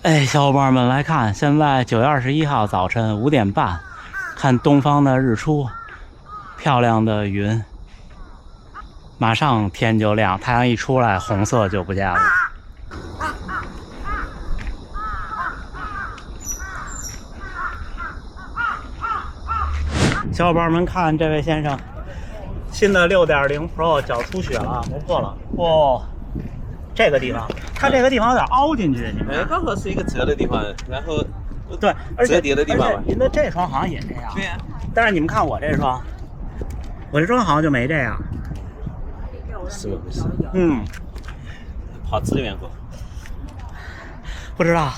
哎，小伙伴们来看，现在9月21号早晨5点半，看东方的日出，漂亮的云，马上天就亮，太阳一出来，红色就不见了。小伙伴们看，这位先生，新的6.0 Pro 脚出血了，磨破了。哦，这个地方，它这个地方有点凹进去，你们。刚好是一个折的地方，然后对，而且折叠的地方吧。您的这双好像也这样。对呀。但是你们看我这双，我这双好像就没这样。是不是？嗯，跑资源过。不知道，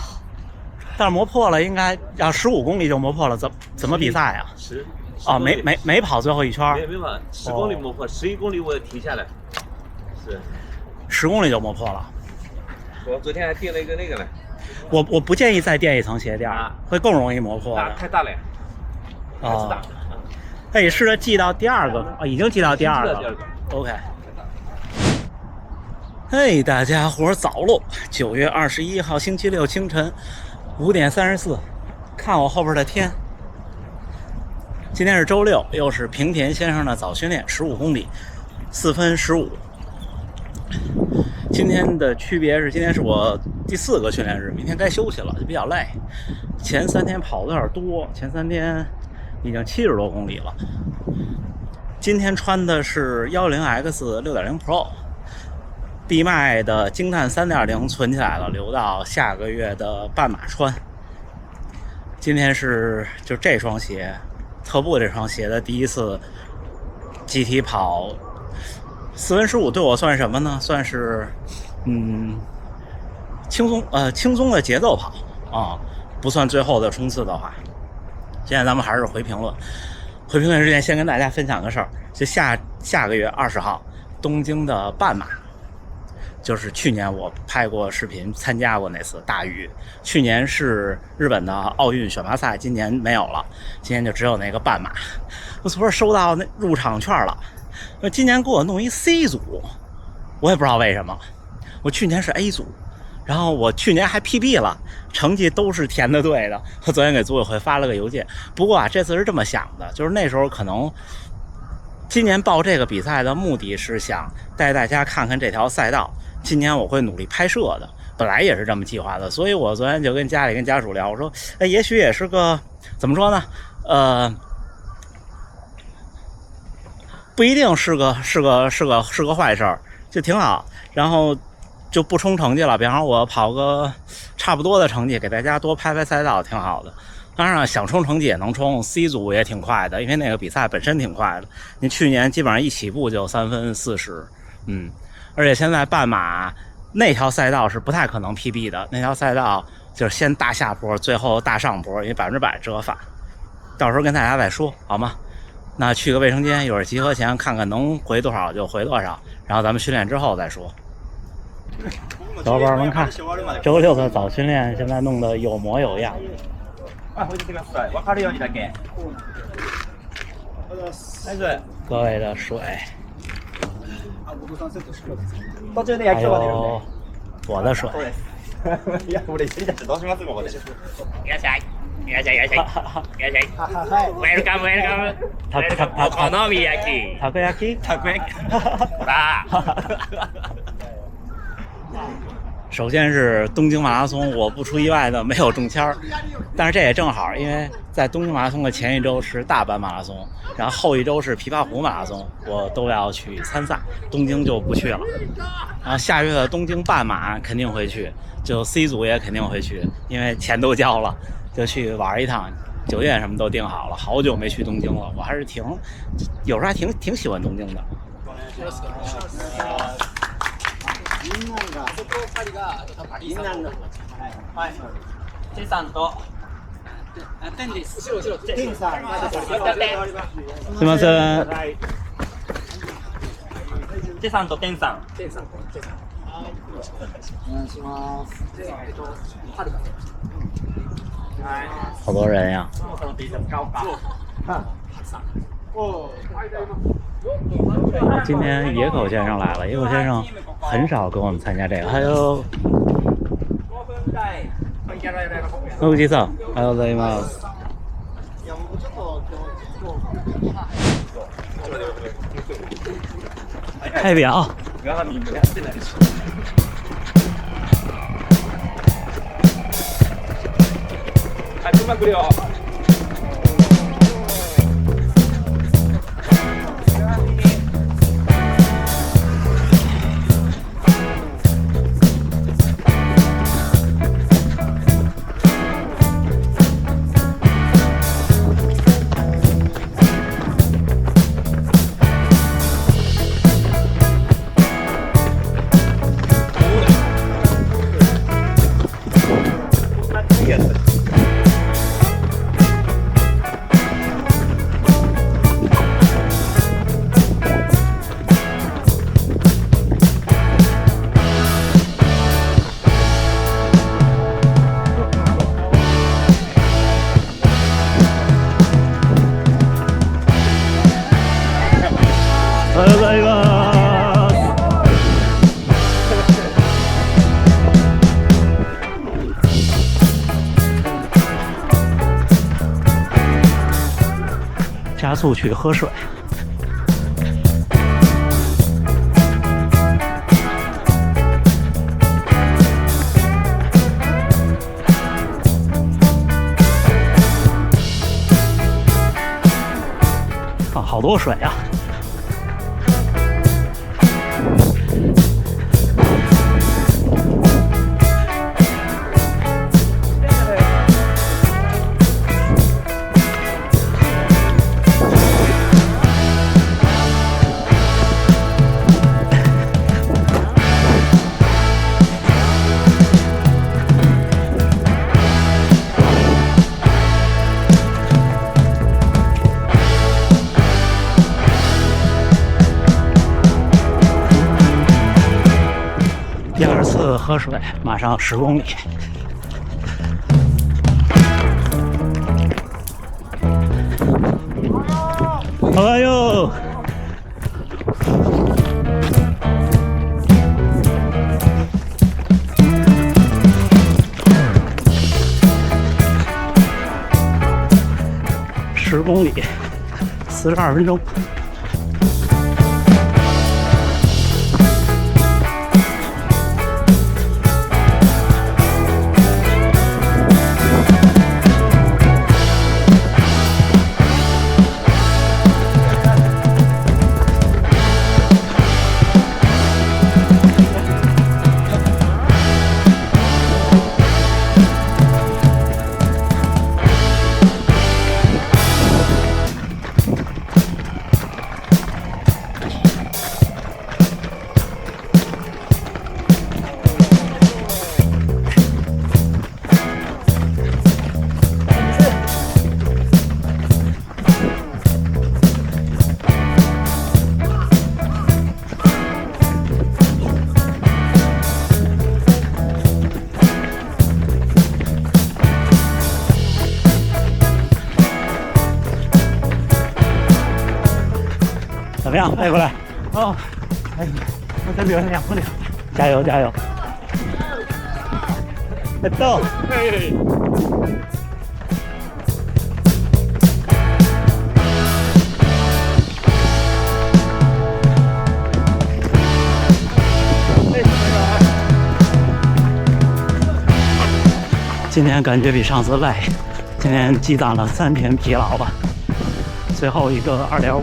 但是磨破了，应该要15公里就磨破了，怎么比赛呀？10。哦，没跑最后一圈。没跑，10公里磨破，11公里我停下来。是。10公里就磨破了。我昨天还垫了一个那个呢。我不建议再垫一层鞋垫，会更容易磨破的。太大了呀。哦。可以试着系到第二个，已经系到第二个。OK。嘿，大家伙早喽！9月21号星期六清晨5点34，看我后边的天。今天是周六，又是平田先生的早训练，15公里，4分15。今天的区别是，今天是我第4个训练日，明天该休息了，就比较累。前3天跑的有点多，前3天已经70多公里了。今天穿的是10X 6.0 Pro， 闭麦的精碳 3.0 存起来了，留到下个月的半马穿。今天是就这双鞋，特步这双鞋的第一次集体跑4分15，对我算什么呢？算是轻松的节奏跑啊，不算最后的冲刺的话。现在咱们还是回评论。回评论之前，先跟大家分享个事儿，就下个月20号东京的半马，就是去年我拍过视频参加过那次大雨。去年是日本的奥运选拔赛，今年没有了，今年就只有那个半马。我昨儿收到那入场券了，今年给我弄一 C 组，我也不知道为什么。我去年是 A 组，然后我去年还 PB 了，成绩都是填的对的。我昨天给组委会发了个邮件。不过这次是这么想的，就是那时候可能今年报这个比赛的目的是想带大家看看这条赛道，今年我会努力拍摄的，本来也是这么计划的。所以我昨天就跟家里跟家属聊，我说也许也是个怎么说呢，不一定是个坏事儿，就挺好。然后就不冲成绩了，比方说我跑个差不多的成绩，给大家多拍赛道，挺好的。当然想冲成绩也能冲 ，C 组也挺快的，因为那个比赛本身挺快的。你去年基本上一起步就3分40，而且现在半马那条赛道是不太可能 PB 的，那条赛道就是先大下坡，最后大上坡，因为100%折返。到时候跟大家再说，好吗？那去个卫生间，一会儿集合前看看能回多少就回多少，然后咱们训练之后再说。小伙伴们看，周六的早训练现在弄得有模有样。各位的水，还有我的水。いらっしゃい。いらっしゃい。ウェルカム。お好み焼き。たこ焼き。ほら。首先是东京马拉松，我不出意外的没有中签，但是这也正好，因为在东京马拉松的前一周是大阪马拉松，然后后一周是琵琶湖马拉松，我都要去参赛，东京就不去了。然后下月的东京半马肯定会去，就 C 组也肯定会去，因为钱都交了，就去玩一趟，酒店什么都订好了。好久没去东京了，我还是有时候还挺喜欢东京的。テさんとテンです。テンさん。すみません。テさんとテンさん。お願いします。好多人呀。今天野口先生来了，野口先生很少跟我们参加这个，还有野口さん、おはようございます。代表。ガーミングやってないし。はい、うまくるよ。おはようございます。加速去喝水。啊，好多水啊！第二次喝水，马上10公里。哎呦！10公里，42分钟。怎么样？背过来。哦，哎，我再留2公里。加油加油！到。今天感觉比上次累，今天积攒了3天疲劳吧，最后一个2.5。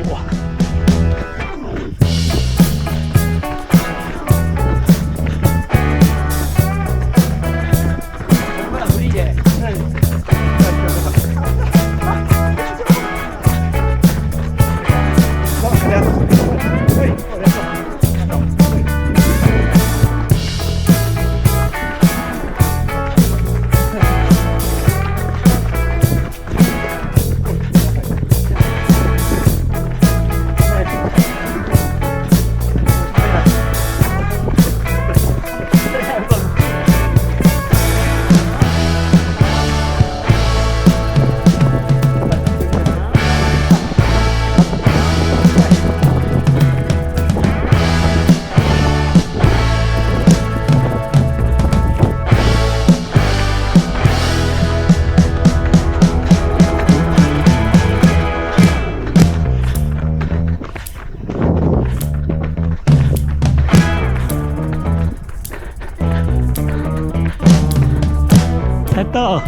到。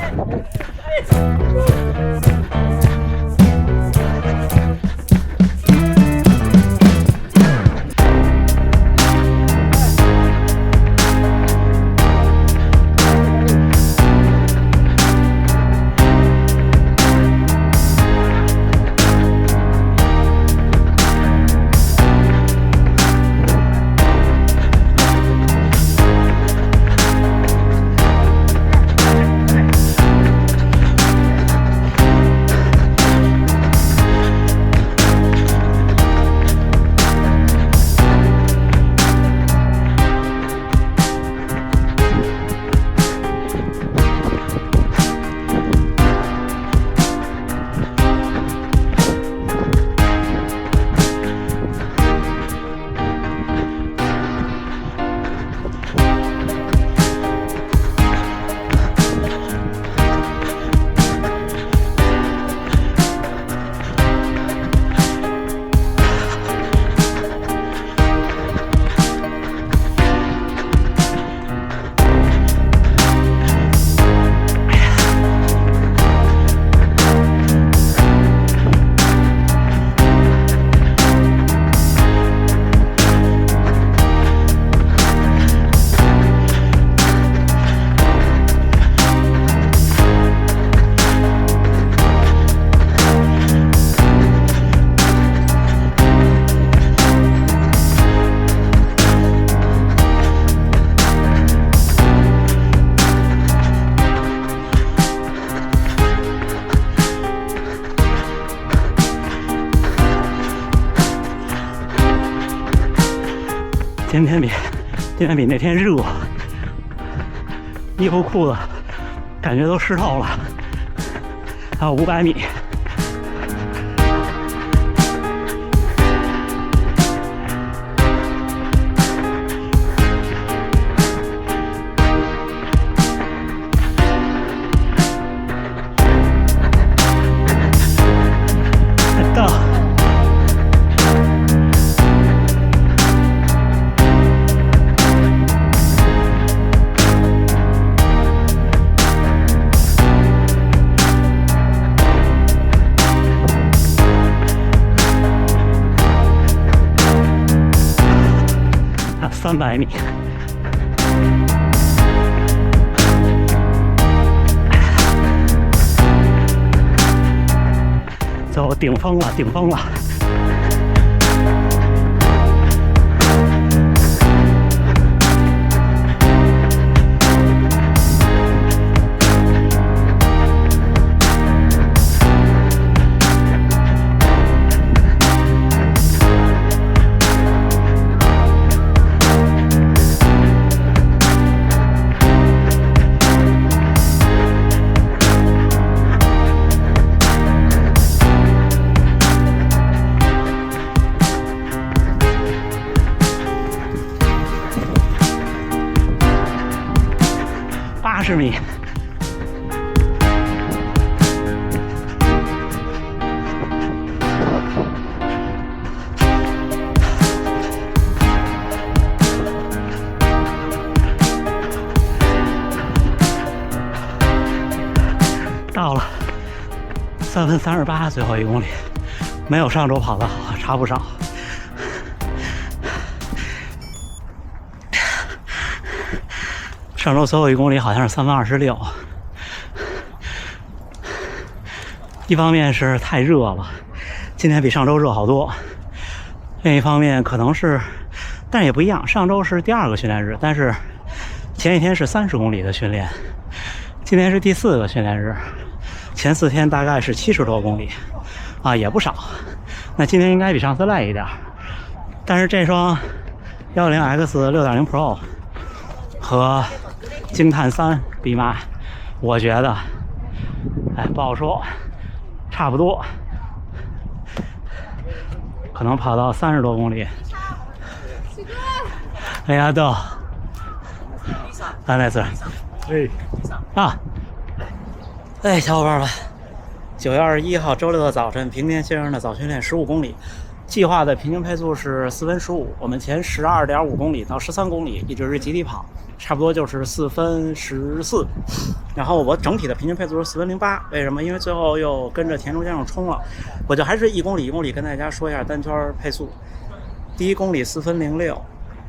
今天比那天热，衣服裤子感觉都湿透了。还有500米。到。300米，走顶峰了，顶峰了。80米，到了3分38，最后1公里，没有上周跑的好，差不少。上周最后1公里好像是3分26，一方面是太热了，今天比上周热好多；另一方面可能是，但也不一样，上周是第2个训练日，但是前一天是30公里的训练，今天是第4个训练日，前4天大概是70多公里，啊，也不少。那今天应该比上次累一点，但是这双10X 6.0 Pro 和惊叹3比马，我觉得，不好说，差不多，可能跑到30多公里。哎呀，都，那是，啊，小伙伴们，9月21号周六的早晨，平田先生的早训练15公里。计划的平均配速是4分15，我们前12.5公里到13公里一直是集体跑，差不多就是4分14。然后我整体的平均配速是4分08，为什么？因为最后又跟着田中先生冲了，我就还是1公里1公里跟大家说一下单圈配速。第1公里4分06，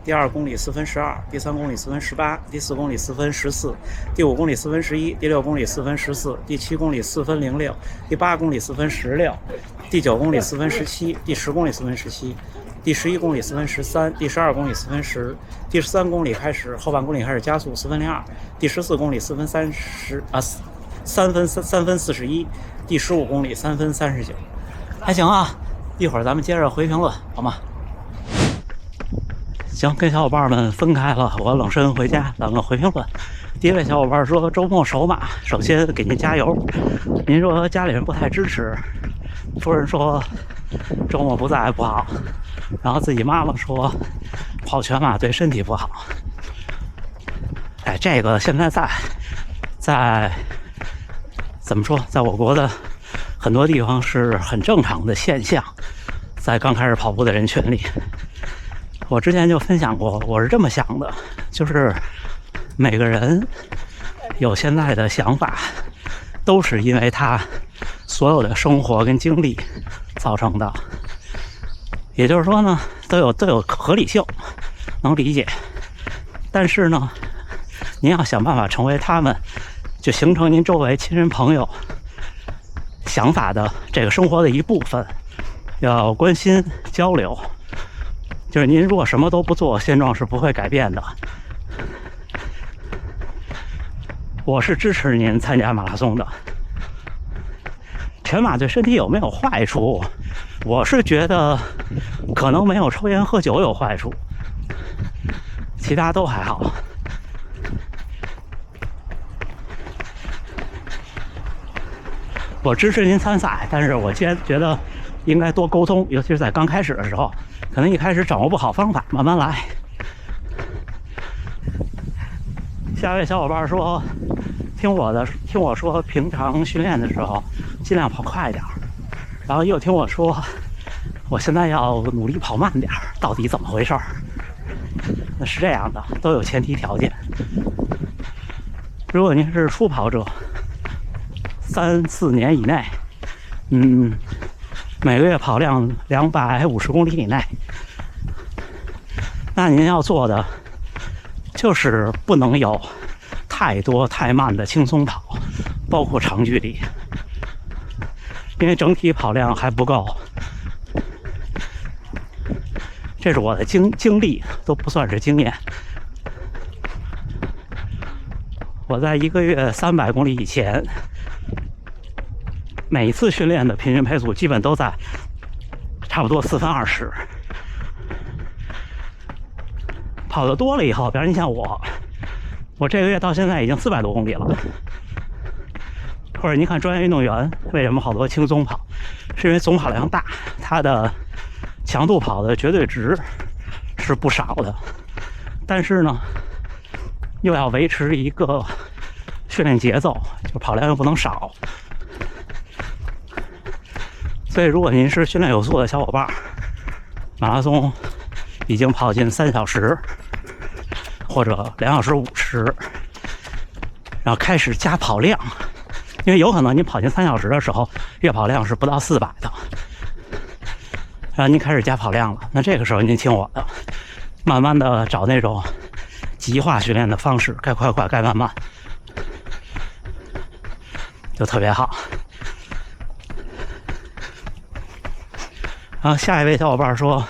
第2公里4分12，第3公里4分18，第4公里4分14，第5公里4分11，第6公里4分14，第7公里4分06，第8公里4分16，第9公里4分17，第10公里4分17，第11公里4分13，第12公里4分10，第13公里开始后半公里开始加速4分02，第14公里4分3分41，第15公里3分39，还行啊。一会儿咱们接着回评论好吗？行，跟小伙伴们分开了，我冷身回家，咱们回评论。第一位小伙伴说周末首马，首先给您加油。您说家里人不太支持，夫人说周末不在不好，然后自己妈妈说跑全马对身体不好。哎，这个现在在怎么说，在我国的很多地方是很正常的现象，在刚开始跑步的人群里。我之前就分享过，我是这么想的，就是每个人有现在的想法，都是因为他所有的生活跟经历造成的。也就是说呢，都有合理性，能理解。但是呢，您要想办法成为他们，就形成您周围亲人朋友想法的这个生活的一部分，要关心交流。就是您如果什么都不做，现状是不会改变的。我是支持您参加马拉松的。全马对身体有没有坏处？我是觉得可能没有抽烟喝酒有坏处，其他都还好。我支持您参赛，但是我觉得应该多沟通，尤其是在刚开始的时候，可能一开始掌握不好方法，慢慢来。下一位小伙伴说，听我说平常训练的时候尽量跑快点，然后又听我说我现在要努力跑慢点，到底怎么回事？那是这样的，都有前提条件。如果您是初跑者，3、4年以内，每个月跑量250公里以内，那您要做的就是不能有太多太慢的轻松跑，包括长距离，因为整体跑量还不够。这是我的经历，都不算是经验。我在1个月300公里以前，每一次训练的平均配速基本都在差不多4分20。跑得多了以后，比如你像我这个月到现在已经400多公里了。或者你看专业运动员为什么好多轻松跑，是因为总跑量大，他的强度跑的绝对值是不少的，但是呢又要维持一个训练节奏，就跑量又不能少。所以如果您是训练有素的小伙伴，马拉松已经跑进3小时或者2小时50，然后开始加跑量，因为有可能您跑进3小时的时候月跑量是不到400的，然后您开始加跑量了，那这个时候您听我的，慢慢的找那种极化训练的方式，该快快该慢慢，就特别好。然后下一位小伙伴说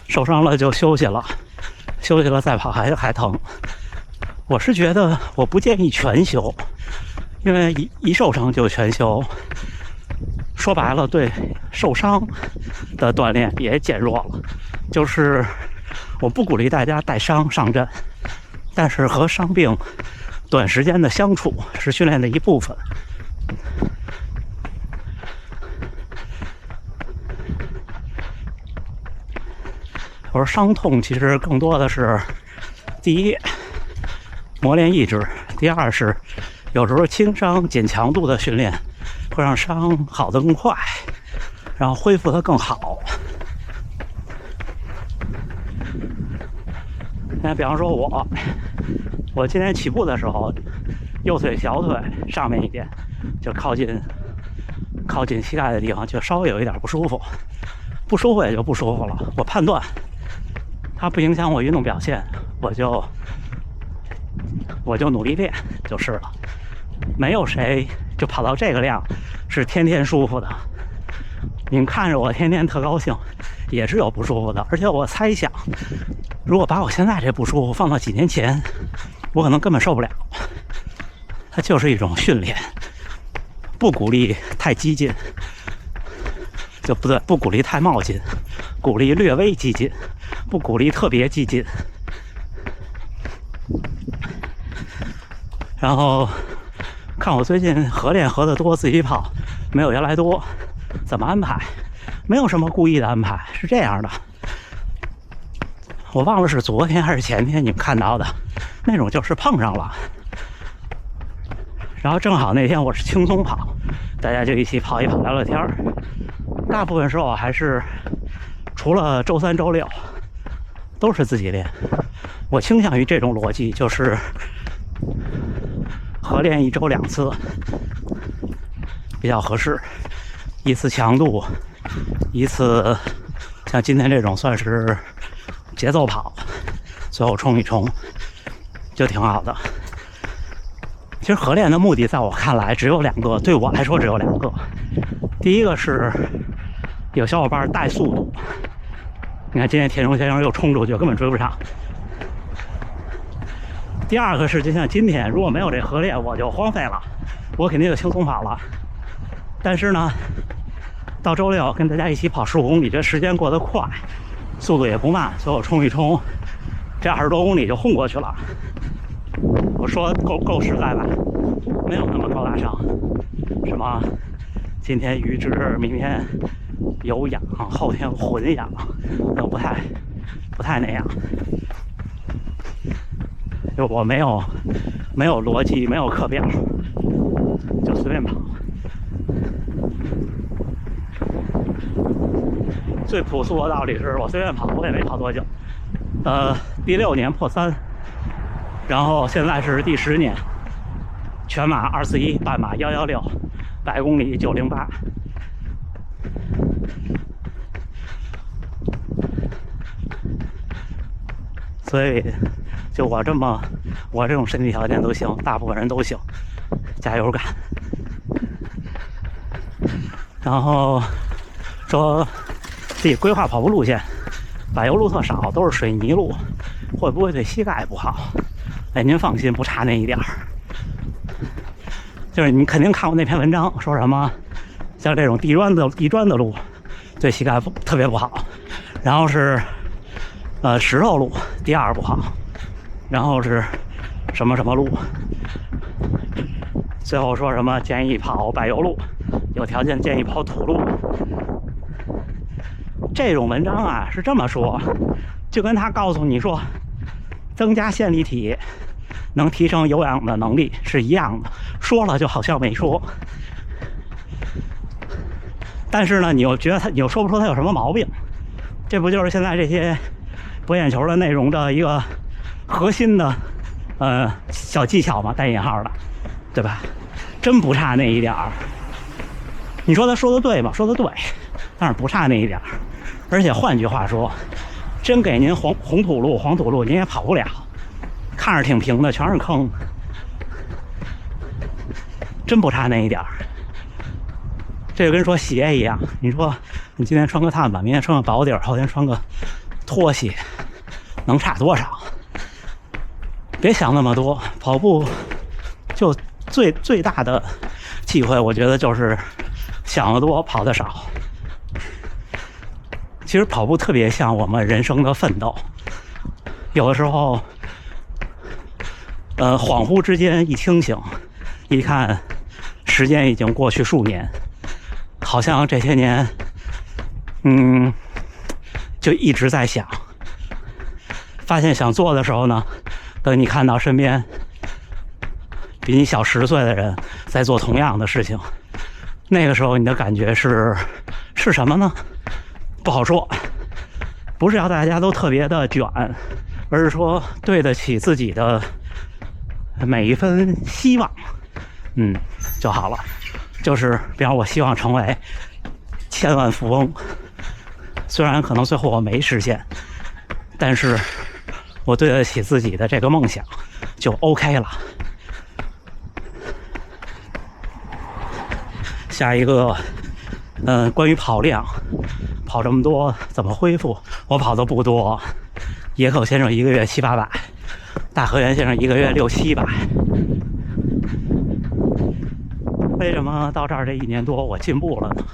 受伤了就休息了，休息了再跑还疼。我是觉得我不建议全休，因为一受伤就全休，说白了对受伤的锻炼也减弱了。就是我不鼓励大家带伤上阵，但是和伤病短时间的相处是训练的一部分。我说伤痛其实更多的是，第一磨练意志，第二是有时候轻伤减强度的训练会让伤好得更快，然后恢复得更好。那比方说我今天起步的时候，右腿小腿上面一点，就靠近膝盖的地方，就稍微有一点不舒服，不舒服也就不舒服了。我判断它不影响我运动表现，我就努力练就是了。没有谁就跑到这个量是天天舒服的。你们看着我天天特高兴，也是有不舒服的。而且我猜想，如果把我现在这不舒服放到几年前，我可能根本受不了。它就是一种训练，不鼓励太激进，就不对，不鼓励太冒进，鼓励略微激进，不鼓励特别激进。然后看我最近合练合得多，自己跑没有原来多，怎么安排？没有什么故意的安排，是这样的。我忘了是昨天还是前天你们看到的那种，就是碰上了，然后正好那天我是轻松跑，大家就一起跑一跑，聊聊天。大部分时候还是除了周三周六都是自己练。我倾向于这种逻辑，就是合练1周2次比较合适，一次强度，一次像今天这种算是节奏跑，最后冲一冲就挺好的。其实合练的目的在我看来只有2个，对我来说只有2个。第一个是有小伙伴带速度，你看今天田中先生又冲出去，根本追不上。第二个是就像今天如果没有这合练我就荒废了，我肯定就轻松跑了。但是呢到周六跟大家一起跑15公里，这时间过得快，速度也不慢，所以我冲一冲，这20多公里就混过去了。我说够实在吧，没有那么高大上，什么今天鱼脂，明天有氧，后天混氧，都不太那样。就我没有逻辑，没有课表，就随便跑。最朴素的道理是我随便跑，我也没跑多久。第6年破3，然后现在是第10年，全马241，半马116，100公里908。所以就我这种身体条件都行，大部分人都行，加油干。然后说自己规划跑步路线，柏油路特少，都是水泥路，会不会对膝盖不好？哎，您放心，不差那一点儿。就是你肯定看过那篇文章，说什么像这种地砖的路对膝盖特别不好，然后是石头路第2不好，然后是什么路，最后说什么建议跑柏油路，有条件建议跑土路。这种文章啊是这么说，就跟他告诉你说增加线粒体能提升有氧的能力是一样的，说了就好像没说。但是呢你又觉得你又说不出他有什么毛病，这不就是现在这些博眼球的内容的一个核心的小技巧嘛，带引号的，对吧？真不差那一点儿。你说他说的对吗？说的对，但是不差那一点儿。而且换句话说，真给您黄土路您也跑不了，看着挺平的，全是坑，真不差那一点儿。这就跟说鞋一样，你说你今天穿个碳板，明天穿个薄底儿，后天穿个拖鞋，能差多少？别想那么多，跑步就最大的忌讳，我觉得就是想得多，跑得少。其实跑步特别像我们人生的奋斗，有的时候恍惚之间一清醒，一看时间已经过去数年，好像这些年就一直在想，发现想做的时候呢，等你看到身边比你小10岁的人在做同样的事情，那个时候你的感觉是什么呢？不好说，不是要大家都特别的卷，而是说对得起自己的每一分希望，就好了。就是比方我希望成为千万富翁，虽然可能最后我没实现，但是我对得起自己的这个梦想，就 OK 了。下一个，关于跑量，跑这么多怎么恢复？我跑的不多，野口先生一个月700-800，大河原先生一个月600-700。为什么到这儿这1年多我进步了呢？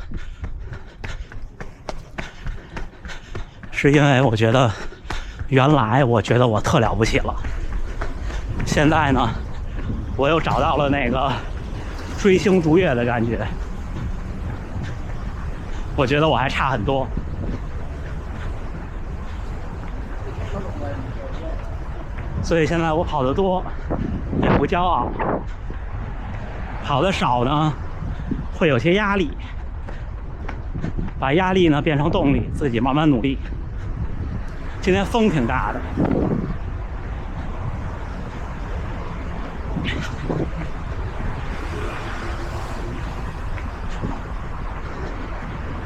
是因为我觉得原来我觉得我特了不起了，现在呢，我又找到了那个追星逐月的感觉。我觉得我还差很多，所以现在我跑得多也不骄傲，跑得少呢会有些压力，把压力呢变成动力，自己慢慢努力。今天风挺大的，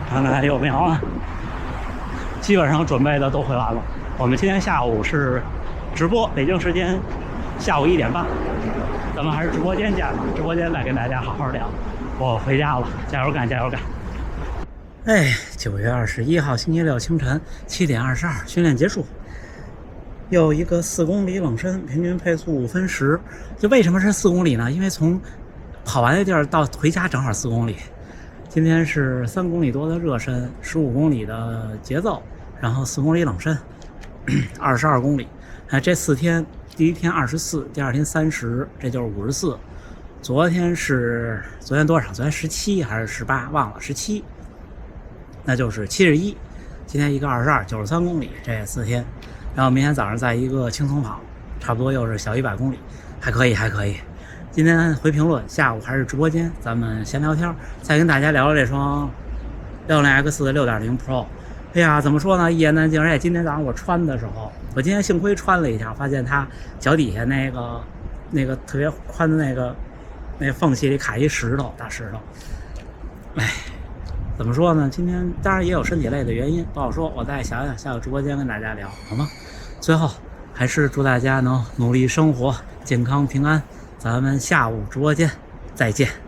看看有没有啊？基本上准备的都回完了。我们今天下午是直播，北京时间下午1点半，咱们还是直播间见吧。直播间再跟大家好好聊。我回家了，加油干，加油干！哎，9月21号星期六清晨7点22，训练结束。又一个4公里冷身，平均配速5分10。就为什么是4公里呢？因为从跑完的地儿到回家正好4公里。今天是3公里多的热身，15公里的节奏，然后4公里冷身，22公里。这4天，第一天24，第二天30，这就是54。昨天多少？昨天17还是18？忘了，17，那就是71。今天一个22，93公里，这4天。然后明天早上再一个轻松跑，差不多又是小100公里，还可以，还可以。今天回评论，下午还是直播间，咱们闲聊天，再跟大家聊聊这双60X 的 6.0 Pro。哎呀，怎么说呢？一言难尽。而且今天早上我穿的时候，我今天幸亏穿了一下，发现它脚底下那个特别宽的那缝隙里卡一石头，大石头。哎，怎么说呢？今天当然也有身体累的原因，不好说。我再想想，下个直播间跟大家聊，好吗？最后还是祝大家能努力生活，健康平安。咱们下午直播间再见。